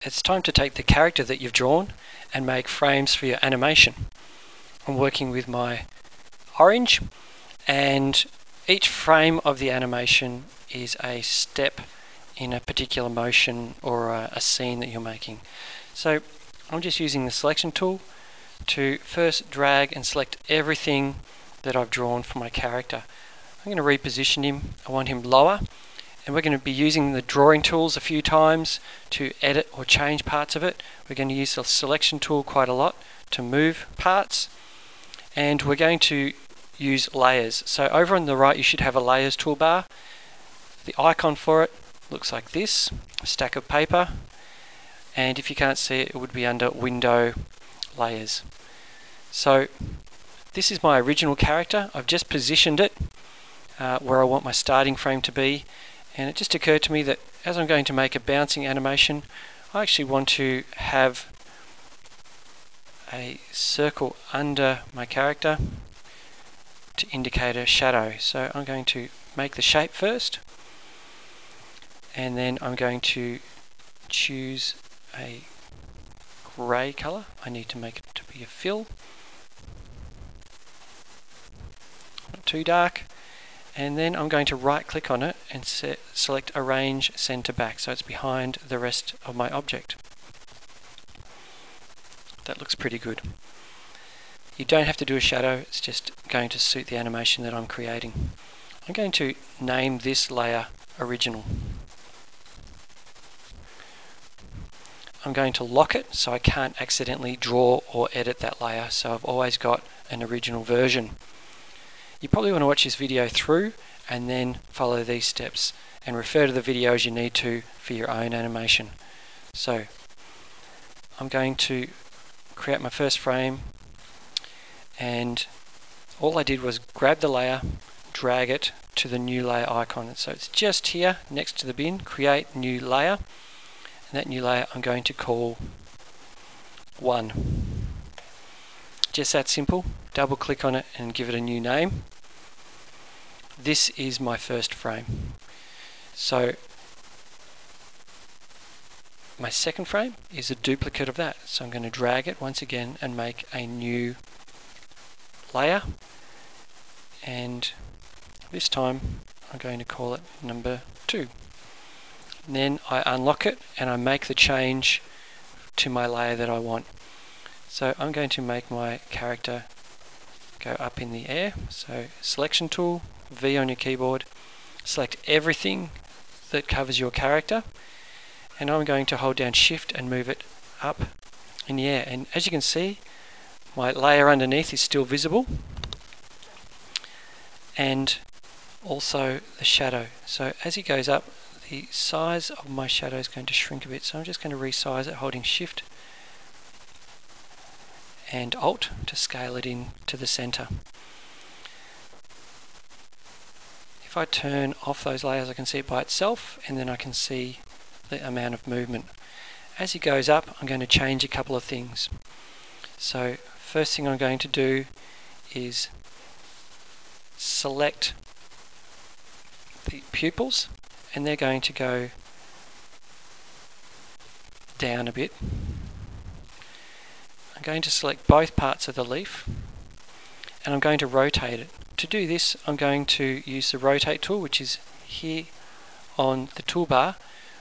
it's time to take the character that you've drawn and make frames for your animation. I'm working with my orange, and each frame of the animation is a step in a particular motion or a scene that you're making. So I'm just using the selection tool to first drag and select everything that I've drawn for my character. I'm going to reposition him. I want him lower, and we're going to be using the drawing tools a few times to edit or change parts of it. We're going to use the selection tool quite a lot to move parts, and we're going to use layers. So over on the right you should have a layers toolbar. The icon for it looks like this, a stack of paper, and if you can't see it, it would be under window layers. So this is my original character. I've just positioned it where I want my starting frame to be, and it just occurred to me that as I'm going to make a bouncing animation, I actually want to have a circle under my character to indicate a shadow. So I'm going to make the shape first, and then I'm going to choose a grey colour. I need to make it to be a fill, not too dark, and then I'm going to right click on it and select Arrange Center Back, so it's behind the rest of my object. That looks pretty good. You don't have to do a shadow, it's just going to suit the animation that I'm creating. I'm going to name this layer Original. I'm going to lock it so I can't accidentally draw or edit that layer, so I've always got an original version. You probably want to watch this video through and then follow these steps and refer to the video as you need to for your own animation. So I'm going to create my first frame, and all I did was grab the layer, drag it to the new layer icon. So it's just here next to the bin, create new layer, and that new layer I'm going to call 1. Just that simple. Double click on it and give it a new name. This is my first frame. So my second frame is a duplicate of that. So I'm going to drag it once again and make a new layer, and this time I'm going to call it number 2. And then I unlock it and I make the change to my layer that I want. So I'm going to make my character go up in the air. So selection tool, V on your keyboard, select everything that covers your character, and I'm going to hold down Shift and move it up in the air. And as you can see, my layer underneath is still visible, and also the shadow. So as it goes up, the size of my shadow is going to shrink a bit, so I'm just going to resize it holding Shift and Alt to scale it in to the center. If I turn off those layers, I can see it by itself, and then I can see the amount of movement. As it goes up, I'm going to change a couple of things. So first thing I'm going to do is select the pupils, and they're going to go down a bit. I'm going to select both parts of the leaf, and I'm going to rotate it. To do this, I'm going to use the rotate tool, which is here on the toolbar,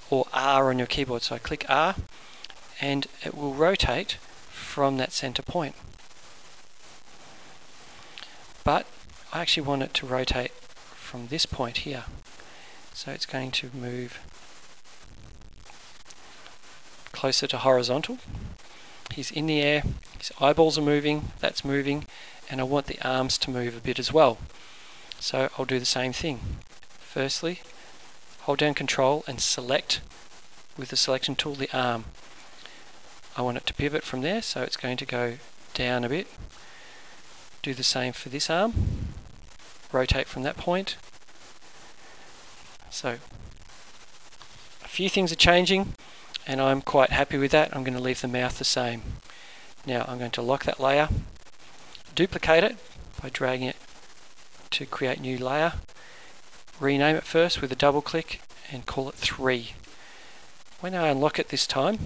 or R on your keyboard. So I click R and it will rotate from that center point. But I actually want it to rotate from this point here. So it's going to move closer to horizontal. He's in the air, his eyeballs are moving, that's moving, and I want the arms to move a bit as well. So I'll do the same thing. Firstly, hold down Control and select with the selection tool the arm. I want it to pivot from there, so it's going to go down a bit. Do the same for this arm. Rotate from that point. So a few things are changing, and I'm quite happy with that. I'm going to leave the mouth the same. Now I'm going to lock that layer, duplicate it by dragging it to create new layer, rename it first with a double click and call it 3. When I unlock it this time,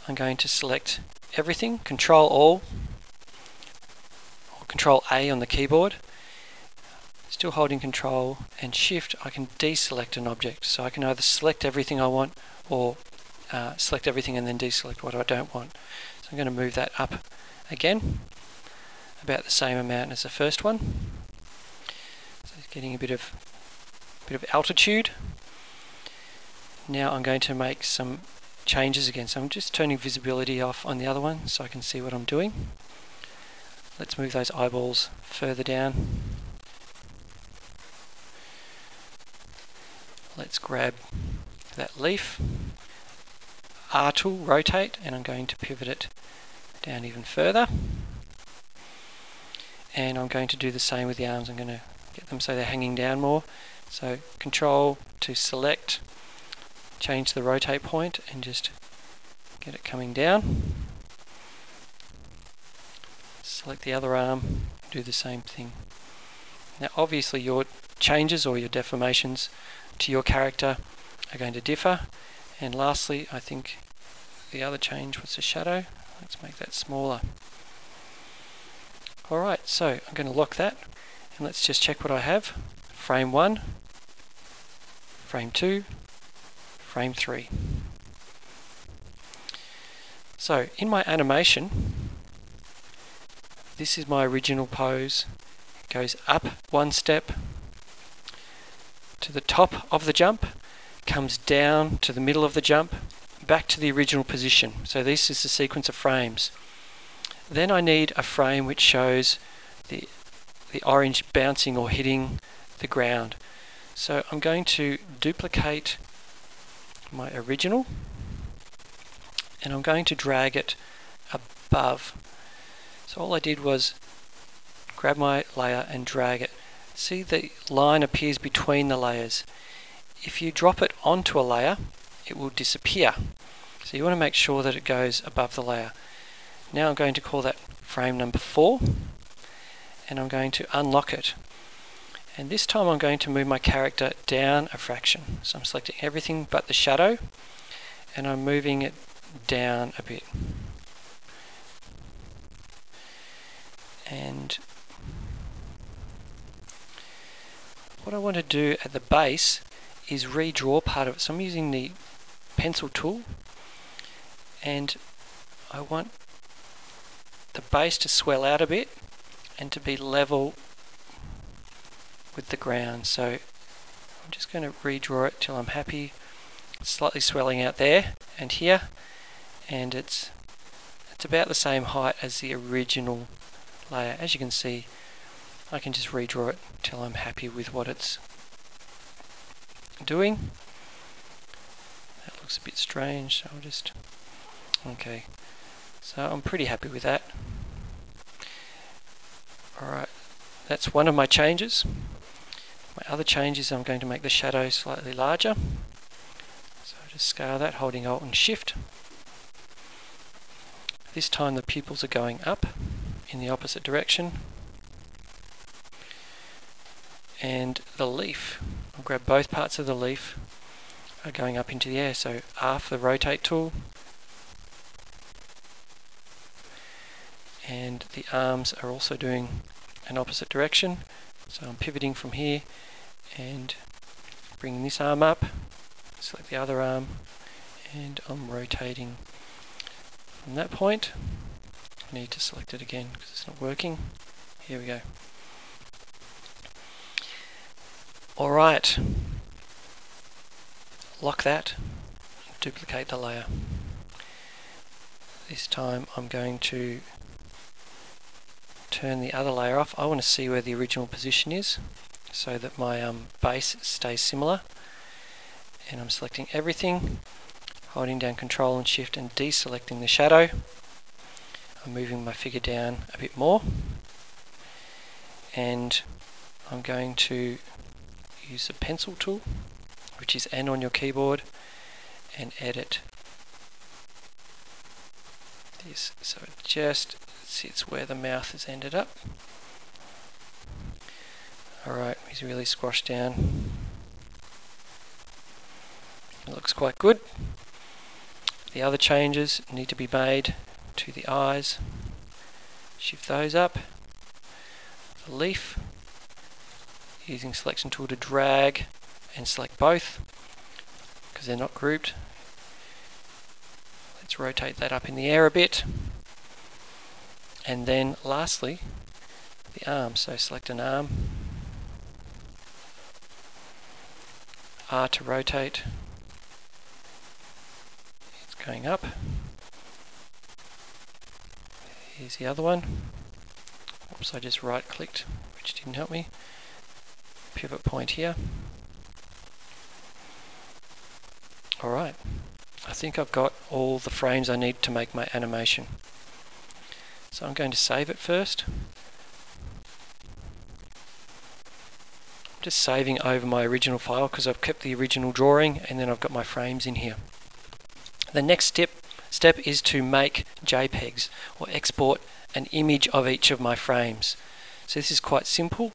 I'm going to select everything, Control All, or Control A on the keyboard. Still holding Control and Shift, I can deselect an object. So I can either select everything I want or select everything and then deselect what I don't want. So I'm going to move that up again, about the same amount as the first one. So it's getting a bit of altitude. Now I'm going to make some changes again. So I'm just turning visibility off on the other one so I can see what I'm doing. Let's move those eyeballs further down. Let's grab that leaf, R tool, rotate, and I'm going to pivot it down even further. And I'm going to do the same with the arms. I'm going to get them so they're hanging down more. So Control to select, change the rotate point and just get it coming down. Select the other arm, do the same thing. Now obviously your changes or your deformations to your character are going to differ. And lastly, I think the other change was the shadow. Let's make that smaller. Alright, so I'm going to lock that and let's just check what I have. Frame 1, frame 2, frame 3. So in my animation, this is my original pose. It goes up one step to the top of the jump, comes down to the middle of the jump, back to the original position. So this is the sequence of frames. Then I need a frame which shows the orange bouncing or hitting the ground. So I'm going to duplicate my original and I'm going to drag it above. So all I did was grab my layer and drag it. See, the line appears between the layers. If you drop it onto a layer, it will disappear. So you want to make sure that it goes above the layer. Now I'm going to call that frame number 4 and I'm going to unlock it. And this time I'm going to move my character down a fraction. So I'm selecting everything but the shadow and I'm moving it down a bit. And what I want to do at the base is redraw part of it. So I'm using the pencil tool and I want the base to swell out a bit and to be level with the ground. So I'm just going to redraw it till I'm happy. It's slightly swelling out there and here, and it's about the same height as the original layer. As you can see, I can just redraw it till I'm happy with what it's doing. That looks a bit strange, so I'll just... Okay, so I'm pretty happy with that. Alright, that's one of my changes. My other change is I'm going to make the shadow slightly larger. So I'll just scale that, holding Alt and Shift. This time the pupils are going up in the opposite direction. And the leaf, I'll grab both parts of the leaf, are going up into the air. So R for the rotate tool, and the arms are also doing an opposite direction. So I'm pivoting from here and bringing this arm up, select the other arm, and I'm rotating from that point. I need to select it again because it's not working. Here we go. Alright, lock that, duplicate the layer. This time I'm going to turn the other layer off. I want to see where the original position is so that my base stays similar. And I'm selecting everything, holding down Control and Shift and deselecting the shadow. I'm moving my figure down a bit more. And I'm going to use the pencil tool, which is N on your keyboard, and edit this so it just sits where the mouth has ended up. Alright, he's really squashed down. It looks quite good. The other changes need to be made to the eyes. Shift those up. The leaf, using selection tool to drag and select both because they're not grouped. Let's rotate that up in the air a bit. And then lastly, the arm. So select an arm. R to rotate. It's going up. Here's the other one. Oops, I just right clicked, which didn't help me. Pivot point here. Alright, I think I've got all the frames I need to make my animation. So I'm going to save it first. I'm just saving over my original file because I've kept the original drawing and then I've got my frames in here. The next step is to make JPEGs or export an image of each of my frames. So this is quite simple.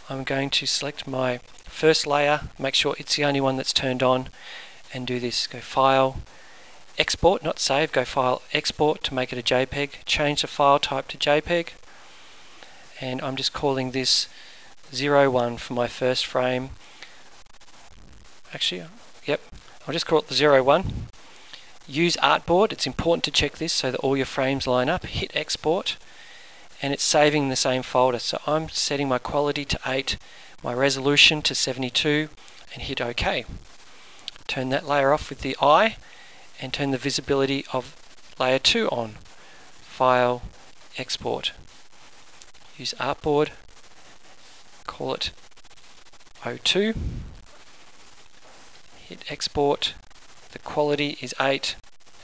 I'm going to select my first layer, make sure it's the only one that's turned on, and do this. Go File, Export, not Save, go File, Export to make it a JPEG. Change the file type to JPEG, and I'm just calling this 01 for my first frame. Actually, yep, I'll just call it the 01. Use Artboard, it's important to check this so that all your frames line up. Hit Export, and it's saving the same folder. So I'm setting my quality to 8, my resolution to 72, and hit OK. Turn that layer off with the eye, and turn the visibility of layer 2 on. File, Export. Use Artboard, call it 02. Hit Export. The quality is 8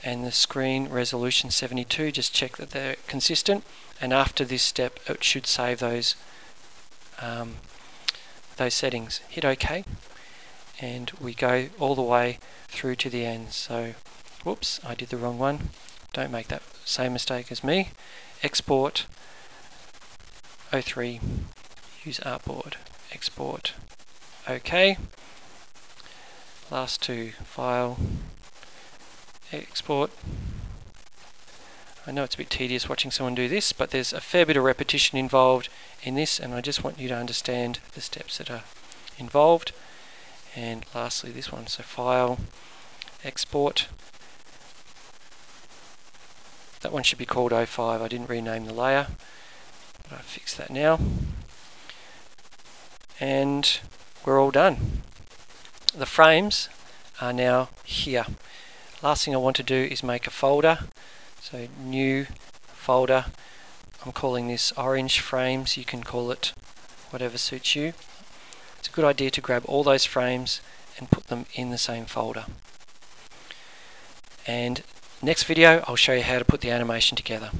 and the screen resolution 72. Just check that they're consistent, and after this step it should save those settings. Hit OK, and we go all the way through to the end. So, whoops, I did the wrong one. Don't make that same mistake as me. Export 03. Use Artboard. Export. OK. Last two. File. Export. I know it's a bit tedious watching someone do this, but there's a fair bit of repetition involved in this, and I just want you to understand the steps that are involved. And lastly, this one. So File, Export. That one should be called 05. I didn't rename the layer, but I'll fix that now. And we're all done. The frames are now here. Last thing I want to do is make a folder. So new folder. I'm calling this orange frames. You can call it whatever suits you. It's a good idea to grab all those frames and put them in the same folder. And next video I'll show you how to put the animation together.